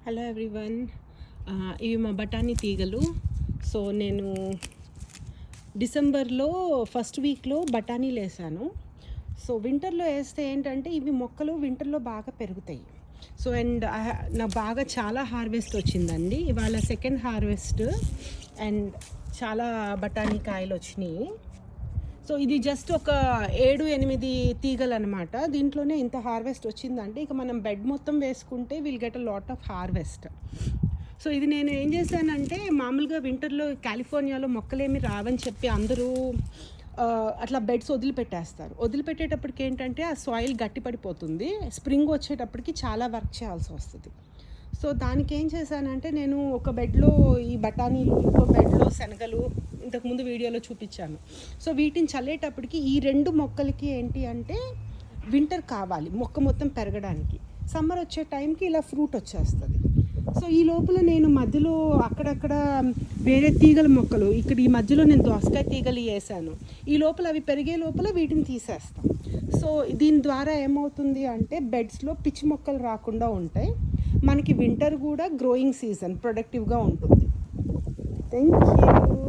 Hello everyone. ఇవి మా బఠానీ తీగలు. సో నేను డిసెంబర్లో ఫస్ట్ వీక్లో బఠానీలు వేసాను. సో వింటర్లో వేస్తే ఏంటంటే ఇవి మొక్కలు వింటర్లో బాగా పెరుగుతాయి. సో అండ్ నాకు బాగా చాలా హార్వెస్ట్ వచ్చిందండి. ఇవాళ సెకండ్ హార్వెస్ట్ అండ్ చాలా బఠానీ కాయలు వచ్చినాయి. సో ఇది జస్ట్ ఒక 7-8 తీగలు అనమాట. దీంట్లోనే ఇంత హార్వెస్ట్ వచ్చిందంటే ఇక మనం బెడ్ మొత్తం వేసుకుంటే will get a lot of harvest. So ఇది నేను ఏం చేశానంటే, మామూలుగా వింటర్లో కాలిఫోర్నియాలో మొక్కలేమి రావని చెప్పి అందరూ అట్లా బెడ్స్ వదిలిపెట్టేస్తారు. వదిలిపెట్టేటప్పటికి ఏంటంటే ఆ సాయిల్ గట్టిపడిపోతుంది. స్ప్రింగ్ వచ్చేటప్పటికి చాలా వర్క్ చేయాల్సి వస్తుంది. సో దానికి ఏం చేశానంటే, నేను ఒక బెడ్లో ఈ బఠానీలు, ఇంకో బెడ్లో శనగలు ఇంతకుముందు వీడియోలో చూపించాను. సో వీటిని చల్లేటప్పటికి ఈ 2 మొక్కలకి ఏంటి అంటే వింటర్ కావాలి మొక్క మొత్తం పెరగడానికి. సమ్మర్ వచ్చే టైంకి ఇలా ఫ్రూట్ వచ్చేస్తుంది. సో ఈ లోపల నేను మధ్యలో అక్కడక్కడ వేరే తీగల మొక్కలు, ఇక్కడ ఈ మధ్యలో నేను దోసకాయ తీగలు వేసాను. ఈ లోపల అవి పెరిగే లోపల వీటిని తీసేస్తాం. సో దీని ద్వారా ఏమవుతుంది అంటే బెడ్స్లో పిచ్చి మొక్కలు రాకుండా ఉంటాయి. మనకి వింటర్ కూడా గ్రోయింగ్ సీజన్ ప్రొడక్టివ్గా ఉంటుంది. Thank you.